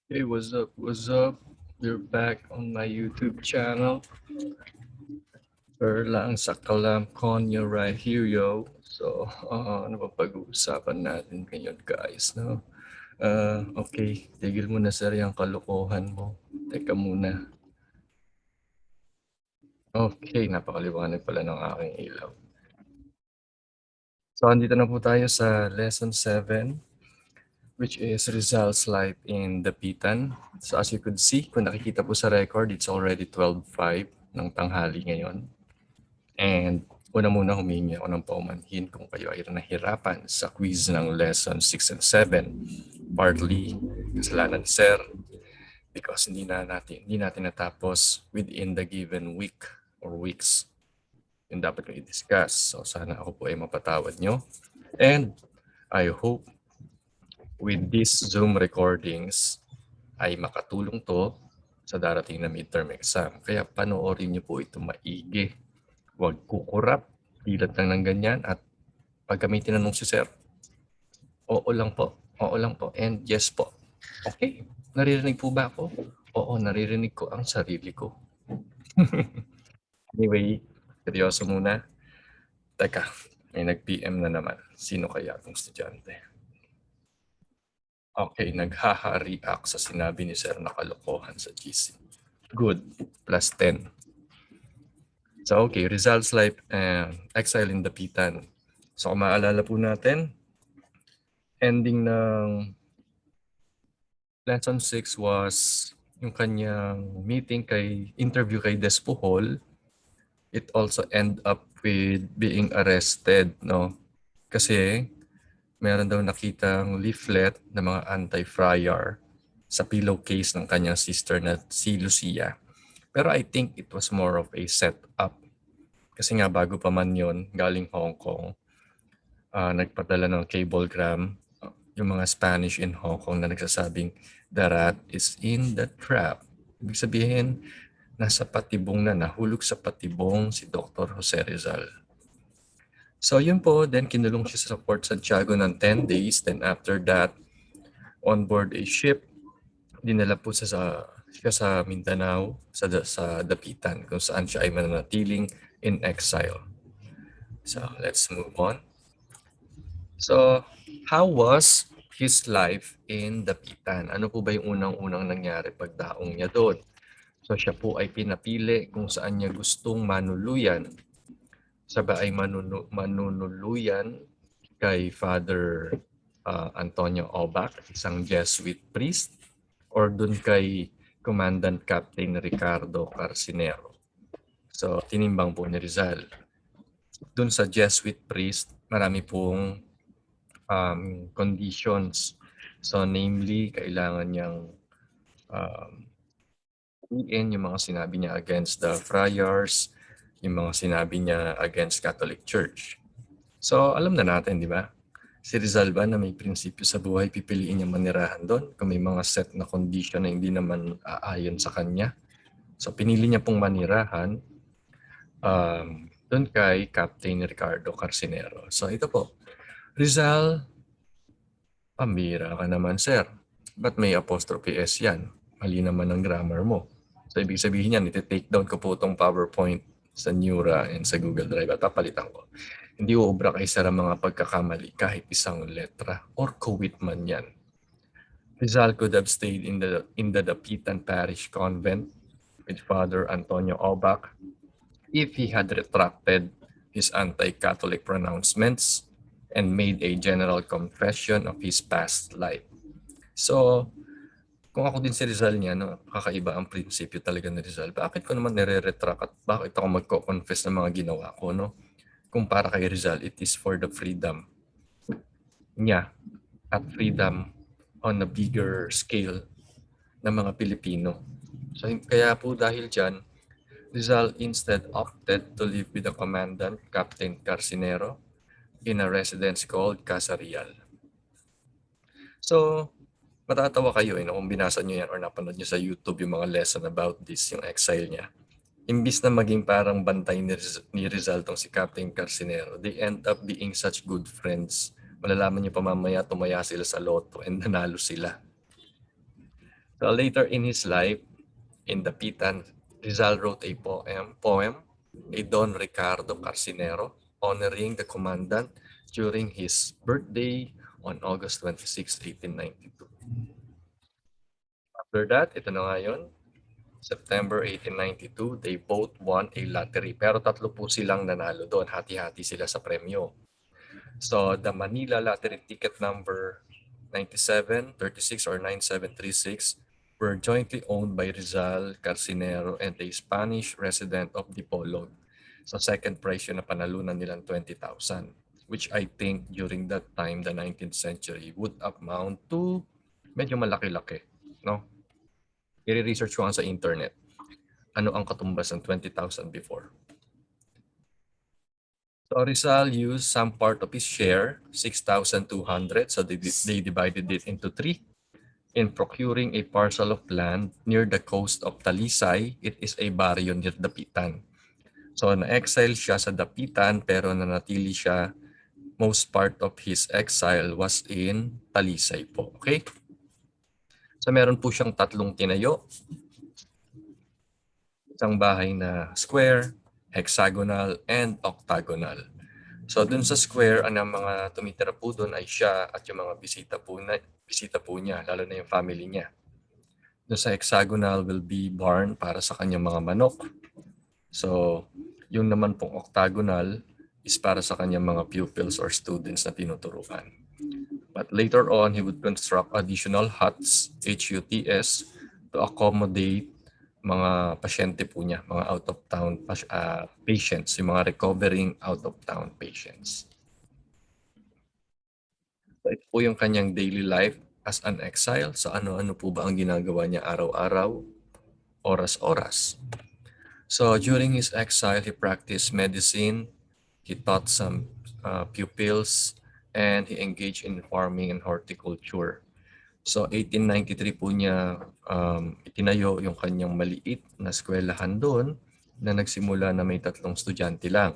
Hey, what's up? What's up? You're back on my YouTube channel. Erlang sa Kalam Konyo right here, yo. So, ano ba pag-uusapan natin ngayon, guys, no? Okay, tigil mo na sir yung kalokohan mo. Teka muna. Okay, napakaliwanag pala ng aking ilaw. So, andito na po tayo sa lesson 7, which is results life in Dapitan. So, as you could see, kung nakikita po sa record, it's already 12:05 ng tanghali ngayon. And una muna humingi ako ng paumanhin kung kayo ay nahirapan sa quiz ng lesson 6 and 7. Partly kasalanan ni Sir because hindi natin natapos within the given week or weeks yung dapat kong i-discuss. So sana ako po ay mapatawad nyo. And I hope with these Zoom recordings ay makatulong to sa darating na midterm exam. Kaya panoorin nyo po ito maigi. Huwag kukurap, dilat lang ng ganyan at pag kami tinanong si Sir, oo lang po, and yes po. Okay, naririnig po ba ako? Oo, naririnig ko ang sarili ko. Anyway, seryoso muna. Teka, may nag-PM na naman. Sino kaya itong estudyante? Okay, naghaha-react sa sinabi ni Sir na kalokohan sa GC. Good, plus 10. So okay, results life exile in Dapitan. So kung maalala po natin, ending ng lesson 6 was yung kanyang interview kay Despohol. It also end up with being arrested, no? Kasi meron daw nakitang leaflet ng mga anti-friar sa pillowcase ng kanyang sister na si Lucia. Pero I think it was more of a setup. Kasi nga bago pa man yon galing Hong Kong, nagpadala ng cablegram yung mga Spanish in Hong Kong na nagsasabing the rat is in the trap. Ibig sabihin, nasa patibong na, nahulog sa patibong si Dr. Jose Rizal. So yun po, then kinulong siya sa Port Santiago ng 10 days. Then after that, on board a ship, dinala po siya sa Mindanao, sa Dapitan, kung saan siya ay mananatiling in exile. So let's move on. So, how was his life in Dapitan? Ano po ba yung unang-unang nangyari pagdaong niya doon? So, siya po ay pinapili kung saan niya gustong manuluyan. Siya ba ay manunuluyan kay Father Antonio Obac, isang Jesuit priest, or doon kay Commandant Captain Ricardo Carcinero? So, tinimbang po ni Rizal. Doon sa Jesuit priest, marami pong conditions. So namely, kailangan niyang yung mga sinabi niya against the friars, yung mga sinabi niya against Catholic Church. So alam na natin, di ba? Si Rizal ba na may prinsipyo sa buhay, pipiliin niya manirahan doon kung may mga set na condition na hindi naman aayon sa kanya. So pinili niya pong manirahan doon kay Captain Ricardo Carcinero. So ito po, Rizal, pambira ka naman, sir. Ba't may apostrophe S yan? Mali naman ang grammar mo. So, ibig sabihin yan, iti-take down ko po itong PowerPoint sa Neura and sa Google Drive at papalitan ko. Hindi uubra kay sir ang mga pagkakamali kahit isang letra or kuwit man yan. Rizal could have stayed in the Dapitan Parish Convent with Father Antonio Obac if he had retracted his anti-Catholic pronouncements and made a general confession of his past life. So, kung ako din si Rizal niya, no, kakaiba ang prinsipyo talaga ni Rizal. Bakit ko naman nire-retract at bakit ako magko-confess ng mga ginawa ko, no? Kung para kay Rizal, it is for the freedom niya at freedom on a bigger scale ng mga Pilipino. So, kaya po dahil dyan, Rizal instead opted to live with the commandant, Captain Carcinero, in a residence called Casa Real. So, matatawa kayo kung binasa nyo yan or napanood nyo sa YouTube yung mga lesson about this, yung exile niya. Imbis na maging parang bantay ni Rizal tong si Captain Carcinero, they end up being such good friends. Malalaman nyo pa mamaya, tumaya sila sa loto and nanalo sila. So later in his life, in the Pitan, Rizal wrote a poem, a Don Ricardo Carcinero, honoring the commandant during his birthday on August 26, 1892. After that, ito na nga yun, September 1892, they both won a lottery. Pero tatlo po silang nanalo doon. Hati-hati sila sa premyo. So the Manila lottery ticket number 9736 or 9736 were jointly owned by Rizal, Carcinero, and a Spanish resident of Dipolog. So second prize yun na panalunan nilang 20,000, which I think during that time, the 19th century, would amount to medyo malaki-laki. No? I-research ko nga sa internet. Ano ang katumbas ng 20,000 before? So Rizal used some part of his share, 6,200, so they divided it into three. In procuring a parcel of land near the coast of Talisay, it is a barrio near Dapitan. So na-exile siya sa Dapitan pero nanatili siya, most part of his exile was in Talisay po. Okay? So meron po siyang tatlong tinayo. Isang bahay na square, hexagonal, and octagonal. So dun sa square, ang mga tumitira po dun ay siya at yung mga bisita po niya, lalo na yung family niya. Dun sa hexagonal will be barn para sa kanyang mga manok. So yung naman pong octagonal is para sa kanyang mga pupils or students na tinuturuan. But later on, he would construct additional huts, HUTS, to accommodate mga pasyente po niya, mga out-of-town patients, yung mga recovering out-of-town patients. So ito po yung kanyang daily life as an exile. So ano-ano po ba ang ginagawa niya araw-araw, oras-oras? So during his exile, he practiced medicine, he taught some pupils, and he engaged in farming and horticulture. So 1893 po niya itinayo yung kanyang maliit na eskwelahan doon na nagsimula na may 3 estudyante lang.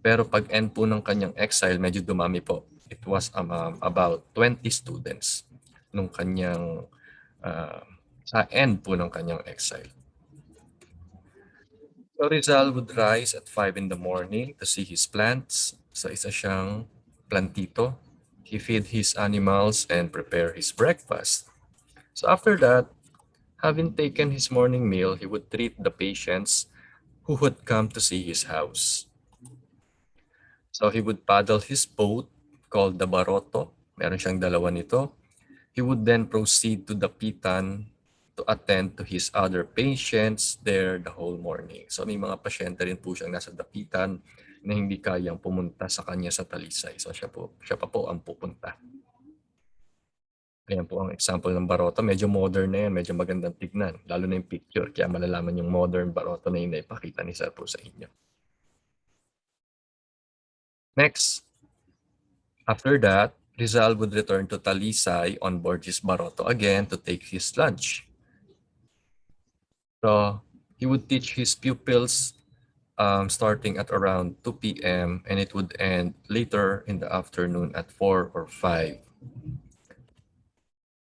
Pero pag end po ng kanyang exile, medyo dumami po. It was about 20 students nung kanyang sa end po ng kanyang exile. So Rizal would rise at 5 in the morning to see his plants. So isa siyang plantito. He feed his animals and prepare his breakfast. So after that, having taken his morning meal, he would treat the patients who would come to see his house. So he would paddle his boat called the Baroto. Meron siyang dalawa nito. He would then proceed to the Pitan to attend to his other patients there the whole morning. So may mga pasyente rin po siyang nasa Dapitan na hindi kayang pumunta sa kanya sa Talisay. So siya pa po ang pupunta. Ayan po ang example ng Baroto. Medyo modern na yan, medyo magandang tignan. Lalo na yung picture, kaya malalaman yung modern Baroto na yun na ipakita ni Sir po sa inyo. Next, after that, Rizal would return to Talisay on board his Baroto again to take his lunch. So he would teach his pupils starting at around 2 p.m. and it would end later in the afternoon at 4 or 5.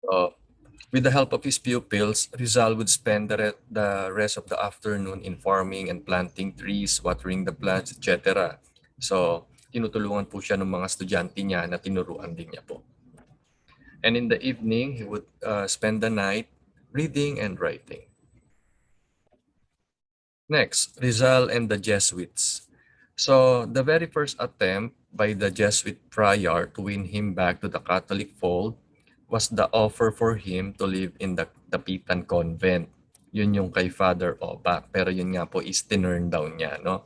So with the help of his pupils, Rizal would spend the rest of the afternoon in farming and planting trees, watering the plants, etc. So tinutulungan po siya ng mga estudyante niya na tinuruan din niya po. And in the evening, he would spend the night reading and writing. Next, Rizal and the Jesuits. So the very first attempt by the Jesuit friar to win him back to the Catholic fold was the offer for him to live in the Dapitan Convent. Yun yung kay Father Obac. Pero yun nga po is tinurn down niya, no?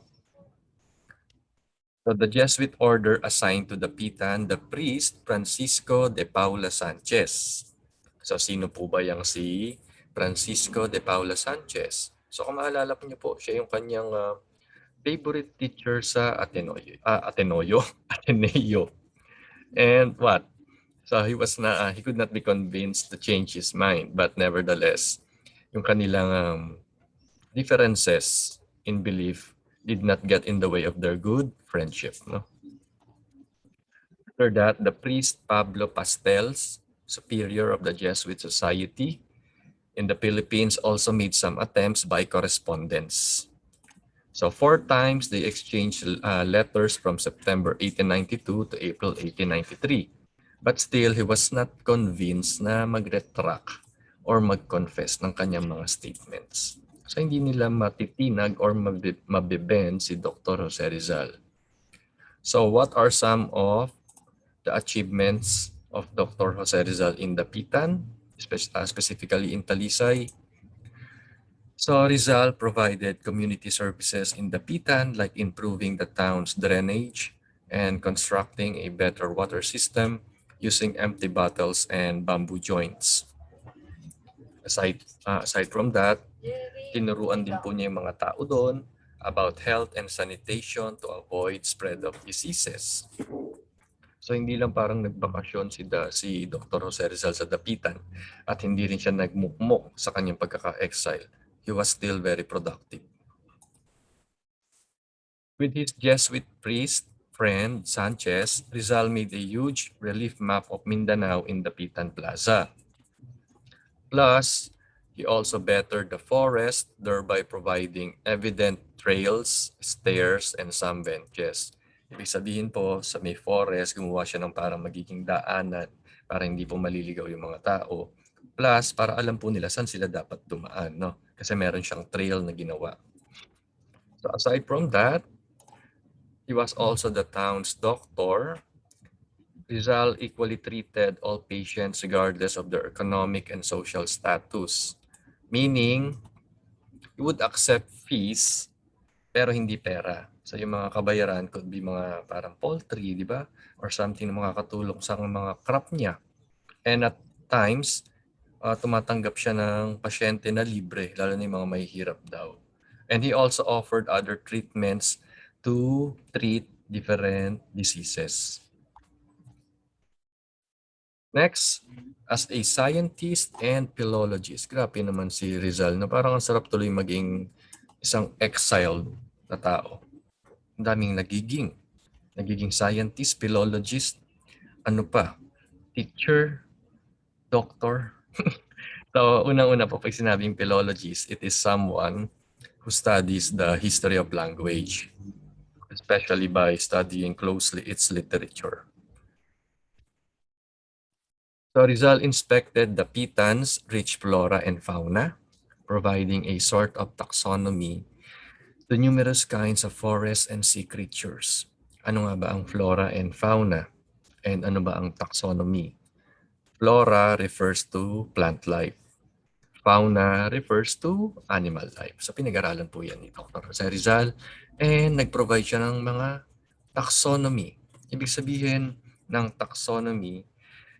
So the Jesuit order assigned to Dapitan the priest Francisco de Paula Sanchez. So sino po ba yung si Francisco de Paula Sanchez? So kung maalala po niyo po, siya yung kanyang favorite teacher sa Ateneo. And what? So he could not be convinced to change his mind, but nevertheless, yung kanilang differences in belief did not get in the way of their good friendship. No? After that, the priest Pablo Pastels, superior of the Jesuit Society, in the Philippines also made some attempts by correspondence. So 4 times they exchanged letters from September 1892 to April 1893. But still, he was not convinced na mag-retract or mag-confess ng kanyang mga statements. So hindi nila matitinag or mabibend si Dr. Jose Rizal. So what are some of the achievements of Dr. Jose Rizal in Dapitan, specifically in Talisay? So Rizal provided community services in Dapitan like improving the town's drainage and constructing a better water system using empty bottles and bamboo joints. Aside from that, tinuruan din po niya yung mga tao doon about health and sanitation to avoid spread of diseases. So hindi lang parang nagbakasyon si Dr. Jose Rizal sa Dapitan at hindi rin siya nagmukmok sa kanyang pagkaka-exile. He was still very productive. With his Jesuit priest friend Sanchez, Rizal made a huge relief map of Mindanao in Dapitan Plaza. Plus, he also bettered the forest, thereby providing evident trails, stairs, and some benches. Ibig sabihin po, sa may forest, gumawa siya ng parang magiging daanan para hindi po maliligaw yung mga tao. Plus, para alam po nila saan sila dapat dumaan, no? Kasi meron siyang trail na ginawa. So aside from that, he was also the town's doctor. Rizal equally treated all patients regardless of their economic and social status. Meaning, he would accept fees pero hindi pera. So yung mga kabayaran could be mga parang poultry, di ba? Or something na makakatulong sa mga crop niya. And at times, tumatanggap siya ng pasyente na libre, lalo na yung mga mahihirap daw. And he also offered other treatments to treat different diseases. Next, as a scientist and philologist, grabe naman si Rizal na parang ang sarap tuloy maging isang exiled na tao. Ang daming nagiging scientist, philologist, ano pa, teacher, doctor. So, unang-una po, pag sinabing philologist, it is someone who studies the history of language, especially by studying closely its literature. So Rizal inspected the Dapitan's rich flora and fauna, providing a sort of taxonomy to numerous kinds of forest and sea creatures. Ano nga ba ang flora and fauna? And ano ba ang taxonomy? Flora refers to plant life. Fauna refers to animal life. So pinag-aralan po yan ni Dr. Jose Rizal and nag-provide siya ng mga taxonomy. Ibig sabihin ng taxonomy,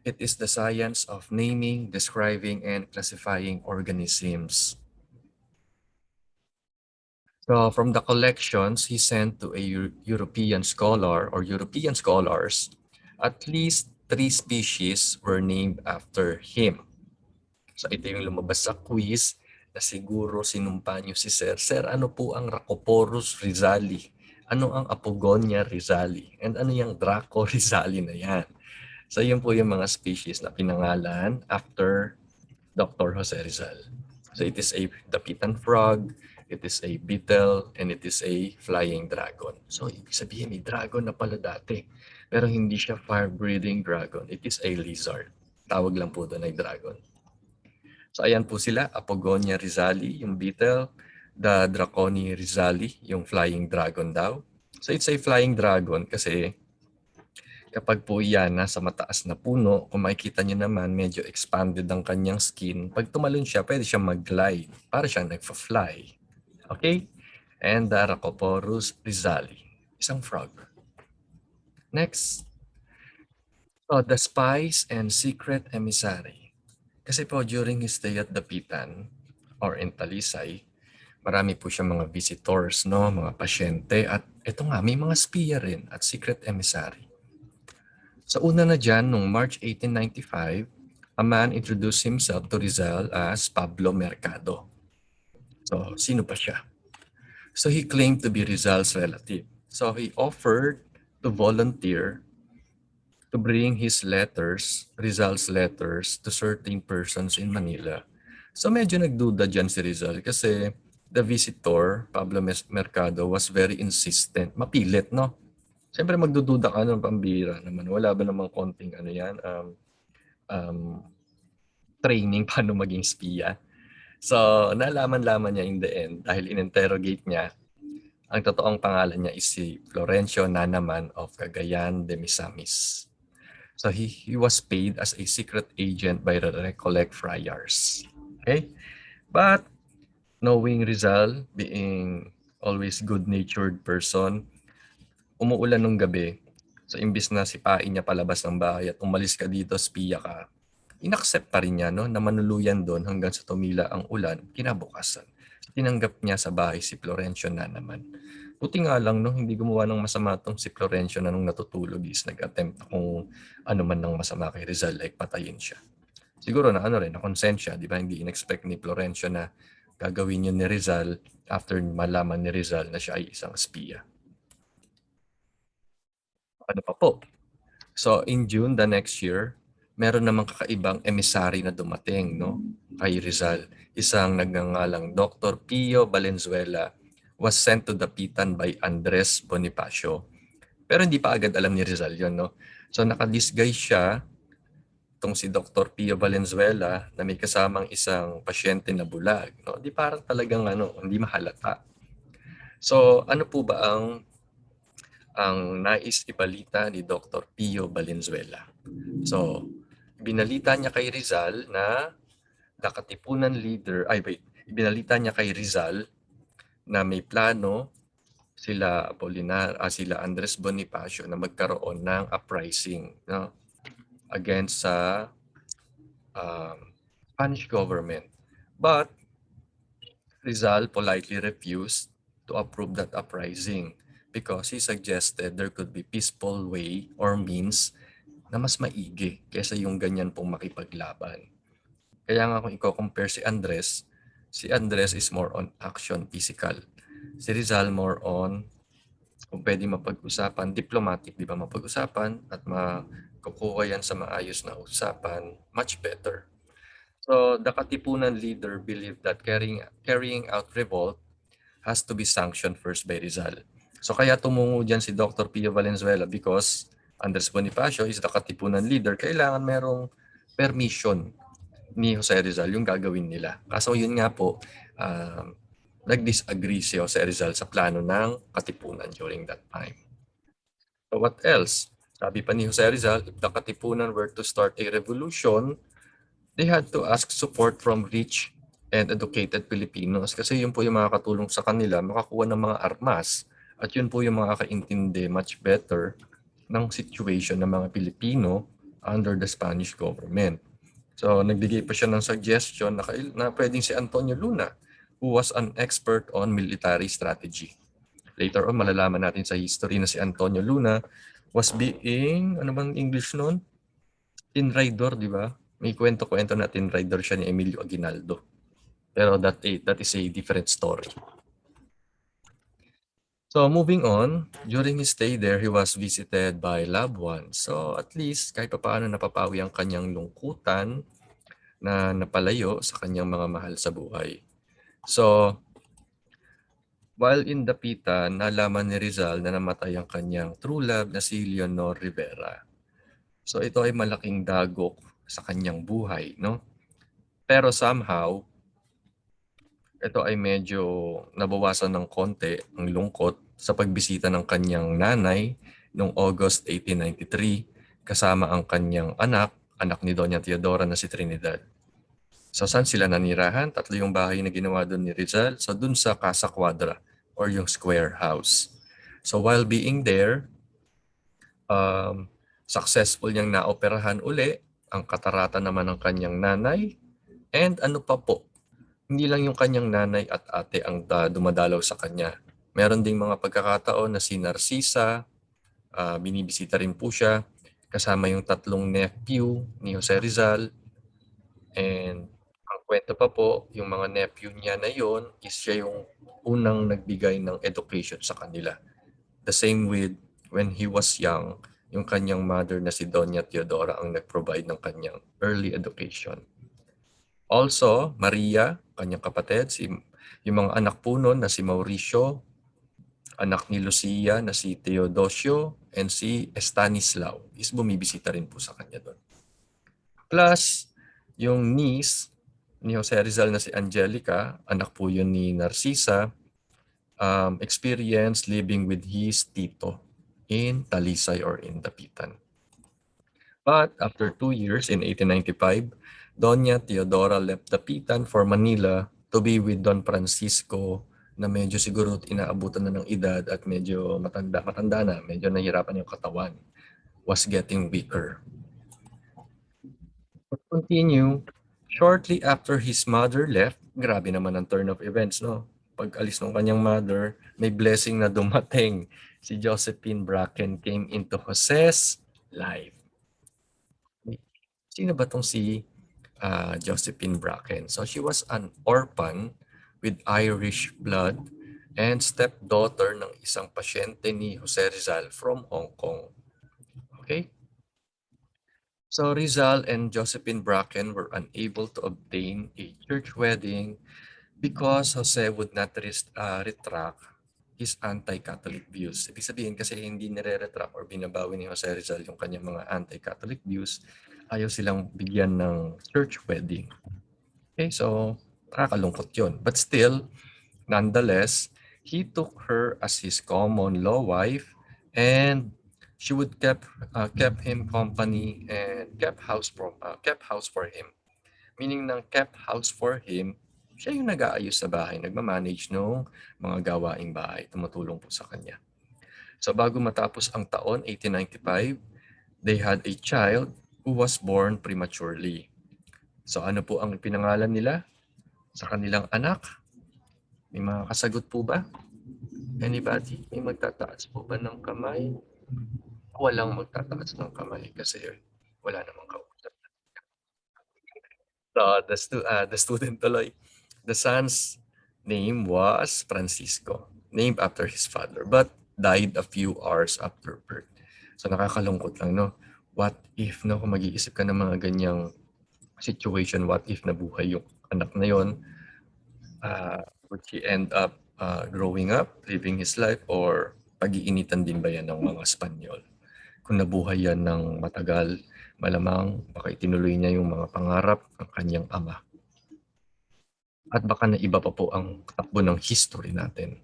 it is the science of naming, describing, and classifying organisms. So from the collections he sent to a European scholar or European scholars, at least 3 species were named after him. So ito yung lumabas sa quiz na siguro sinumpa niyo si Sir. Sir, ano po ang Rhacoporus rizali? Ano ang Apogonia rizali? And ano yung Draco rizali na yan? So yun po yung mga species na pinangalan after Dr. Jose Rizal. So it is a dapitan frog, it is a beetle, and it is a flying dragon. So ibig sabihin may dragon na pala dati. Pero hindi siya fire-breathing dragon. It is a lizard. Tawag lang po doon ay dragon. So ayan po sila, Apogonia rizali, yung beetle, the Draconi rizali, yung flying dragon daw. So it's a flying dragon kasi kapag po yan nasa mataas na puno, kung makikita nyo naman, medyo expanded ang kanyang skin. Pag tumalon siya, pwede siyang mag-glide. Para siyang nagfa-fly. Okay? And the Rhacoporus rizali. Isang frog. Next. So, the spies and secret emissary. Kasi po, during his stay at Dapitan, or in Talisay, marami po siya mga visitors, no? Mga pasyente. At ito nga, may mga spiya rin at secret emissary. Sa una na dyan, noong March 1895, a man introduced himself to Rizal as Pablo Mercado. So, sino pa siya? So, he claimed to be Rizal's relative. So, he offered to volunteer to bring his letters, Rizal's letters, to certain persons in Manila So medyo nagduda dyan si Rizal kasi the visitor, Pablo Mercado, was very insistent. Mapilit, no? Siyempre magdududa ka nun, pambira naman. Wala ba namang konting ano yan, um, training paano maging spiya? So, nalaman-laman niya in the end dahil in-interrogate niya, ang totoong pangalan niya is si Florencio Nanaman of Cagayan de Misamis. So he was paid as a secret agent by the Recollect Friars. Okay? But knowing Rizal, being always good-natured person, umuulan nung gabi. So imbis na sipain niya palabas ng bahay at umalis ka dito, spiya ka, inaccept pa rin niya no, na manuluyan doon hanggang sa tumila ang ulan kinabukasan. So, tinanggap niya sa bahay si Florencio na naman. Buti nga lang no, hindi gumawa ng masama tong si Florencio na nung natutulog is nag-attempt kung ano man ng masama kay Rizal, like patayin siya. Siguro na ano rin, na consent siya, di ba? Hindi in-expect ni Florencio na gagawin yun ni Rizal after malaman ni Rizal na siya ay isang espiya. Ano pa po? So in June the next year, meron namang kakaibang emissary na dumating no, kay Rizal. Isang nagngangalang Dr. Pio Valenzuela was sent to Dapitan by Andres Bonifacio. Pero hindi pa agad alam ni Rizal yun. No? So nakadisguise siya, itong si Dr. Pio Valenzuela, na may kasamang isang pasyente na bulag. No? Di parang talagang ano, hindi mahalata. So ano po ba ang nais ibalita ni Dr. Pio Valenzuela? So, binalita niya kay Rizal na nakatipunan leader, ibinalita niya kay Rizal na may plano sila Andres Bonifacio na magkaroon ng uprising no, against sa Spanish government. But Rizal politely refused to approve that uprising because he suggested there could be peaceful way or means na mas maigi kaysa yung ganyan pong makipaglaban. Kaya nga kung i-compare si Andres is more on action, physical. Si Rizal more on, kung pwede mapag-usapan, diplomatic, di ba, mapag-usapan at makukuha yan sa maayos na usapan, much better. So the Katipunan leader believed that carrying out revolt has to be sanctioned first by Rizal. So kaya tumungo dyan si Dr. Pio Valenzuela because Andres Bonifacio is the Katipunan leader. Kailangan merong permission ni Jose Rizal yung gagawin nila. Kaso yun nga po, nag-disagree si Jose Rizal sa plano ng Katipunan during that time. So what else? Sabi pa ni Jose Rizal, if the Katipunan were to start a revolution, they had to ask support from rich and educated Filipinos kasi yun po yung makakatulong sa kanila makakuha ng mga armas at yun po yung makakaintindi much better ng situation ng mga Pilipino under the Spanish government. So nagbigay pa siya ng suggestion na pwedeng si Antonio Luna who was an expert on military strategy. Later on, malalaman natin sa history na si Antonio Luna was being, ano bang English noon? Tin Rider, di ba? May kwento-kwento na Tin Rider siya ni Emilio Aguinaldo. Pero that is a different story. So moving on, during his stay there, he was visited by loved ones. So at least kahit paano napapawi ang kanyang lungkutan na napalayo sa kanyang mga mahal sa buhay. So while in Dapitan, nalaman ni Rizal na namatay ang kanyang true love na si Leonor Rivera. So ito ay malaking dagok sa kanyang buhay, no? Pero somehow, ito ay medyo nabawasan ng konti ang lungkot sa pagbisita ng kanyang nanay noong August 1893 kasama ang kanyang anak ni Doña Teodora na si Trinidad. So saan sila nanirahan? 3 yung bahay na ginawa doon ni Rizal. So doon sa Casa Cuadra or yung square house. So while being there, successful niyang naoperahan uli ang katarata naman ng kanyang nanay. And ano pa po, hindi lang yung kanyang nanay at ate ang dumadalaw sa kanya. Meron ding mga pagkakataon na si Narcisa, binibisita rin po siya, kasama yung 3 nephew ni Jose Rizal. And ang kwento pa po, yung mga nephew niya na yon is siya yung unang nagbigay ng education sa kanila. The same with when he was young, yung kanyang mother na si Doña Teodora ang nag-provide ng kanyang early education. Also, Maria, kanyang kapatid, yung mga anak po nun na si Mauricio, anak ni Lucia na si Teodosio, and si Estanislao is bumibisita rin po sa kanya doon. Plus, yung niece ni Jose Rizal na si Angelica, anak po yun ni Narcisa, experience living with his tito in Talisay or in Dapitan. But after 2 years in 1895, Doña Teodora left Dapitan for Manila to be with Don Francisco na medyo siguro inaabutan na ng edad at medyo matanda na, medyo nahihirapan yung katawan, was getting weaker. Continue, shortly after his mother left, grabe naman ang turn of events, no? Pag alis ng kanyang mother, may blessing na dumating. Si Josephine Bracken came into Jose's life. Sino ba tong si Josephine Bracken? So she was an orphan with Irish blood and stepdaughter ng isang pasyente ni Jose Rizal from Hong Kong. Okay? So Rizal and Josephine Bracken were unable to obtain a church wedding because Jose would not retract his anti-Catholic views. Ibig sabihin kasi hindi nire-retract or binabawi ni Jose Rizal yung kanyang mga anti-Catholic views, ayaw silang bigyan ng church wedding. Okay, so nakakalungkot yun. But still, nonetheless, he took her as his common law wife and she would kept him company and kept house for him. Meaning ng kept house for him, siya yung nag-aayos sa bahay, nagmamanage ng mga gawaing bahay, tumutulong po sa kanya. So bago matapos ang taon, 1895, they had a child who was born prematurely. So ano po ang pinangalan nila sa kanilang anak? May mga kasagot po ba? Anybody? May magtataas po ba ng kamay? Walang magtataas ng kamay kasi wala namang kausap. So the student tuloy. The son's name was Francisco, named after his father, but died a few hours after birth. So nakakalungkot lang, no? What if, no, kung mag-iisip ka ng mga ganyang situation, what if nabuhay yung anak na yon, would he end up growing up, living his life, or pag-iinitan din ba yan ng mga Espanyol? Kung nabuhay yan ng matagal, malamang baka itinuloy niya yung mga pangarap ng kanyang ama. At baka na iba pa po ang takbo ng history natin.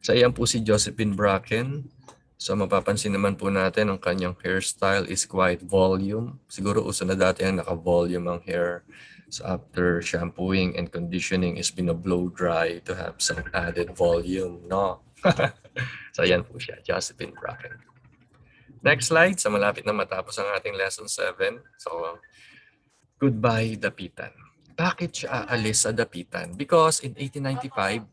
So ayan po si Josephine Bracken. So mapapansin naman po natin ang kanyang hairstyle is quite volume. Siguro uso na dati ang naka-volume ang hair. So after shampooing and conditioning is blow dry to have some added volume, no? So ayan po siya, Josephine Bracken. Next slide, sa malapit na matapos ang ating lesson 7. So goodbye Dapitan. Bakit siya aalis sa Dapitan? Because in 1895,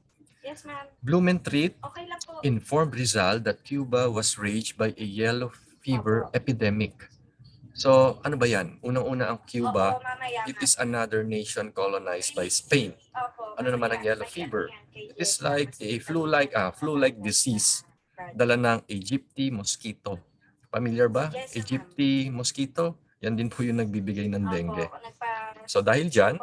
Yes, ma'am. Blumentritt Okay lang po. informed Rizal that Cuba was raged by a yellow fever epidemic. So, ano ba yan? Unang-una ang Cuba, it is another nation colonized by Spain. Ano naman ang yellow fever? It is like a flu-like disease dala ng Egypti mosquito. Familiar ba? Egypti mosquito? Yan din po yung nagbibigay ng dengue. So dahil dyan,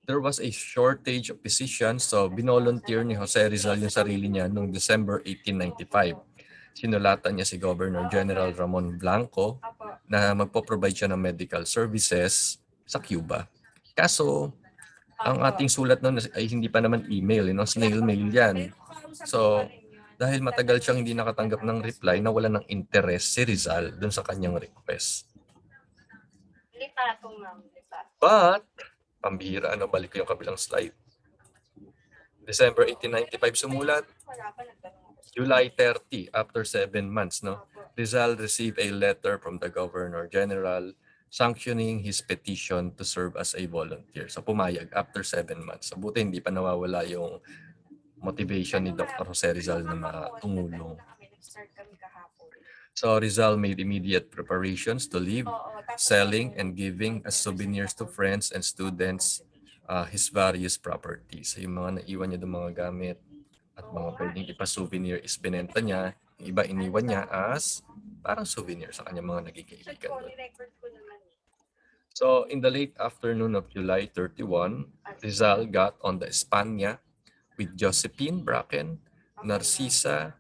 there was a shortage of physicians, so binolunteer ni Jose Rizal yung sarili niya noong December 1895. Sinulatan niya si Governor General Ramon Blanco na magpo-provide siya ng medical services sa Cuba. Kaso, ang ating sulat noon ay hindi pa naman email, snail mail yan. So, dahil matagal siyang hindi nakatanggap ng reply, nawala ng interest si Rizal dun sa kanyang request. But, pambihira, balik ko yung kabilang slide. December 1895 sumulat. July 30, after 7 months, no? Rizal received a letter from the Governor General sanctioning his petition to serve as a volunteer. So pumayag after 7 months. So buti hindi pa nawawala yung motivation ni Dr. Jose Rizal na tumulong. So Rizal made immediate preparations to leave, selling and giving as souvenirs to friends and students his various properties. So yung mga naiwan niya ng mga gamit at mga pwedeng ipa-souvenir is binenta niya, yung iba iniwan niya as parang souvenir sa kanyang mga naging kaibigan. So in the late afternoon of July 31, Rizal got on the Espana with Josephine Bracken, Narcisa,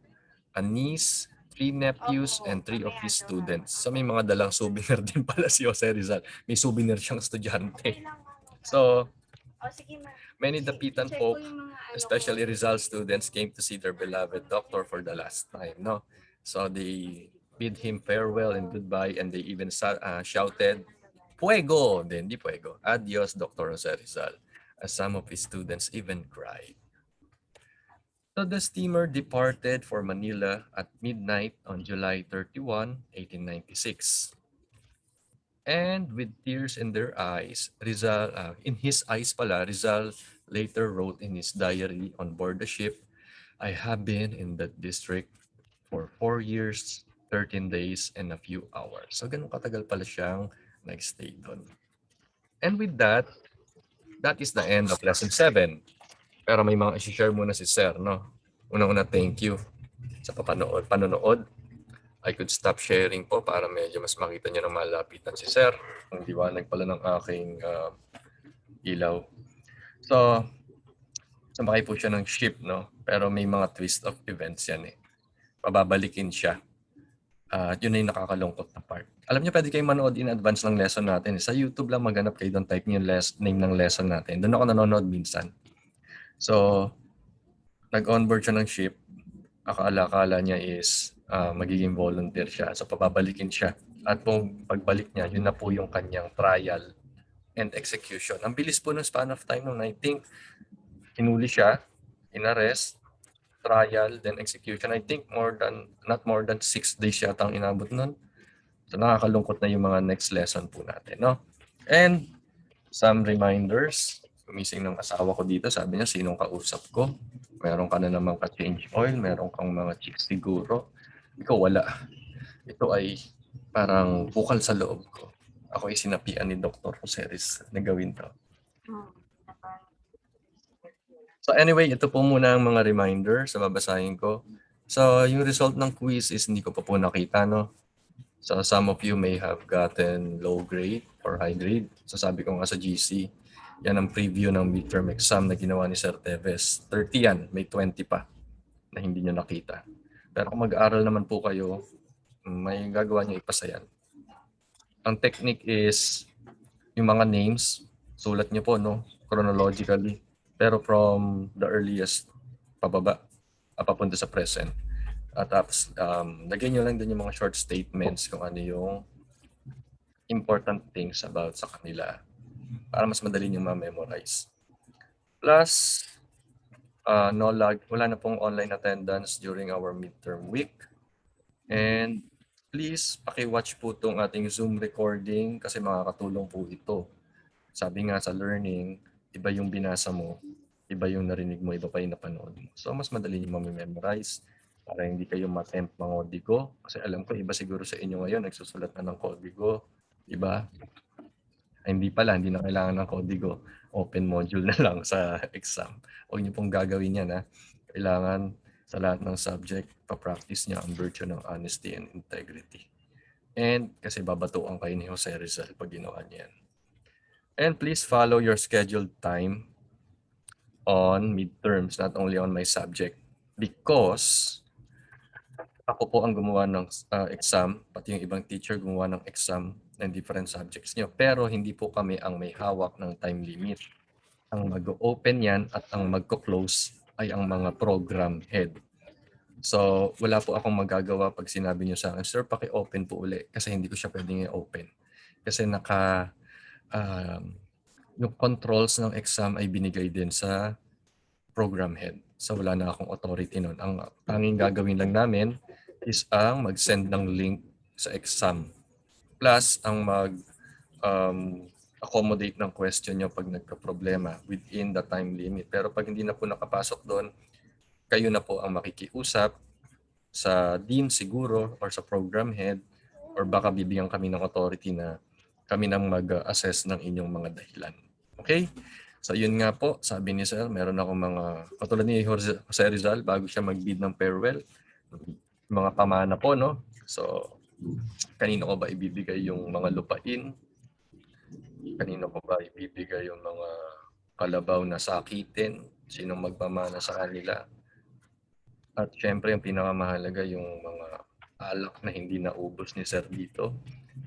Anis, 3 nephews, and 3 of his students. So may mga dalang souvenir din pala si Jose Rizal. May souvenir siyang estudyante. So many Dapitan folk, especially Rizal students, came to see their beloved doctor for the last time. No, so they bid him farewell and goodbye, and they even shouted, "Fuego!" Then di fuego. Adios, Dr. Jose Rizal. As some of his students even cried. So the steamer departed for Manila at midnight on July 31, 1896. And with tears in their eyes, in his eyes pala, Rizal later wrote in his diary on board the ship, "I have been in that district for 4 years, 13 days, and a few hours." So ganun katagal pala siyang nag-stay doon. And with that, that is the end of lesson 7. Pero may mga i-share muna si Sir, no? Unang-una, thank you sa panonood. I could stop sharing po para medyo mas makita niyo ng malapitan si Sir. Ang liwanag pala ng aking ilaw. So, sumakay po siya ng ship, no? Pero may mga twist of events yan eh. Pababalikin siya. At yun na yung nakakalungkot na part. Alam niyo, pwede kayong manood in advance ng lesson natin. Sa YouTube lang maghanap kayo doon, type niyo yung name ng lesson natin. Doon ako nanonood minsan. So, nag-onboard siya ng ship. Akala niya is magiging volunteer siya. So, pababalikin siya. At pagbalik niya, yun na po yung kanyang trial and execution. Ang bilis po ng span of time nung I think hinuli siya, inarrest, trial, then execution. I think not more than 6 days yata ang inabot nun. So nakakalungkot na yung mga next lesson po natin, no? And some reminders. Gumising ng asawa ko dito, sabi niya, sinong kausap ko? Meron ka na namang ka-change oil, meron kang mga chicks siguro. Ikaw wala. Ito ay parang bukal sa loob ko. Ako ay sinapian ni Dr. Jose Rizal na gawin to. So anyway, ito po muna ang mga reminder sa babasahin ko. So yung result ng quiz is hindi ko pa po nakita, no? So some of you may have gotten low grade or high grade. So sabi ko nga sa GC, yan ang preview ng midterm exam na ginawa ni Sir Teves. 30 yan, may 20 pa na hindi nyo nakita. Pero kung mag-aaral naman po kayo, may gagawa nyo ipasa yan. Ang technique is yung mga names, sulat nyo po, no? Chronologically. Pero from the earliest pababa, papunta sa present. At tapos, lagyan nyo lang din yung mga short statements kung ano yung important things about sa kanila para mas madali nyo ma-memorize. Plus, wala na pong online attendance during our midterm week. And please, paki-watch po itong ating Zoom recording kasi makakatulong po ito. Sabi nga sa learning, iba yung binasa mo, iba yung narinig mo, iba pa yung napanood mo. So, mas madali nyo ma-memorize para hindi kayo ma-tempt mangodigo. Kasi alam ko, iba siguro sa inyo ngayon, nagsusulat na ng kodigo. Iba, hindi na kailangan ng kodigo. Open module na lang sa exam. Huwag niyo pong gagawin yan. Ha? Kailangan sa lahat ng subject, pa-practice niya ang virtue ng honesty and integrity. And kasi babatuan kayo ni Jose Rizal pag ginawa niya yan. And please follow your scheduled time on midterms, not only on my subject. Because ako po ang gumawa ng exam, pati yung ibang teacher gumawa ng exam ng different subjects nyo. Pero hindi po kami ang may hawak ng time limit. Ang mag-open yan at ang mag-close ay ang mga program head. So, wala po akong magagawa pag sinabi nyo sa akin, "Sir, paki-open po uli." Kasi hindi ko siya pwedeng i-open. Kasi yung controls ng exam ay binigay din sa program head. So wala na akong authority nun. Ang tanging gagawin lang namin is ang mag-send ng link sa exam. Plus ang accommodate ng question nyo pag nagka-problema within the time limit. Pero pag hindi na po nakapasok doon, kayo na po ang makikiusap sa dean siguro or sa program head or baka bibigyan kami ng authority na kami nang mag-assess ng inyong mga dahilan. Okay? So yun nga po, sabi ni Sir, meron akong mga, katulad ni Jose Rizal, bago siya mag-bid ng farewell, mga pamana po, no? So, kanino ko ba ibibigay yung mga lupain? Kanino ko ba ibibigay yung mga kalabaw na sakitin? Sinong magmamana sa kanila? At syempre, yung pinakamahalaga, yung mga alak na hindi naubos ni Sir dito.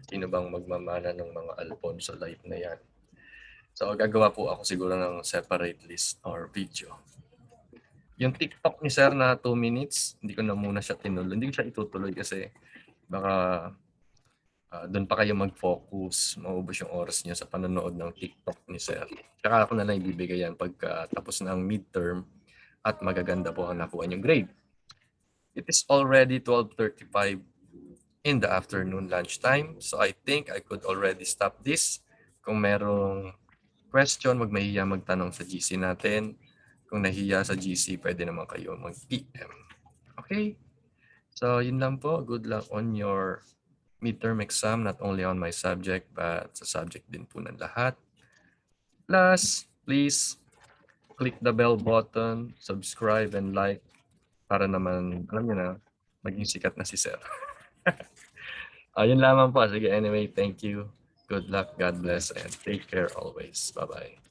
Sino bang magmamana ng mga Alfonso Light na yan? So, gagawa po ako siguro ng separate list or video. Yung TikTok ni Sir na 2 minutes, hindi ko na muna siya tinuloy. Hindi ko siya itutuloy kasi baka doon pa kayo mag-focus, maubos yung oras niyo sa panonood ng TikTok ni Sir. Tsaka ako na lang ibibigay yan pagka tapos ng midterm at magaganda po ang nakuha niyong grade. It is already 12:35 in the afternoon lunchtime, so I think I could already stop this. Kung merong question, wag mahiya magtanong sa GC natin. Kung nahiya sa GC, pwede naman kayo mag-PM. Okay? So, yun lang po. Good luck on your midterm exam, not only on my subject, but sa subject din po ng lahat. Plus, please click the bell button, subscribe, and like para naman, alam niyo na, maging sikat na si Sir. Yun lamang po. Sige, anyway, thank you. Good luck, God bless, and take care always. Bye-bye.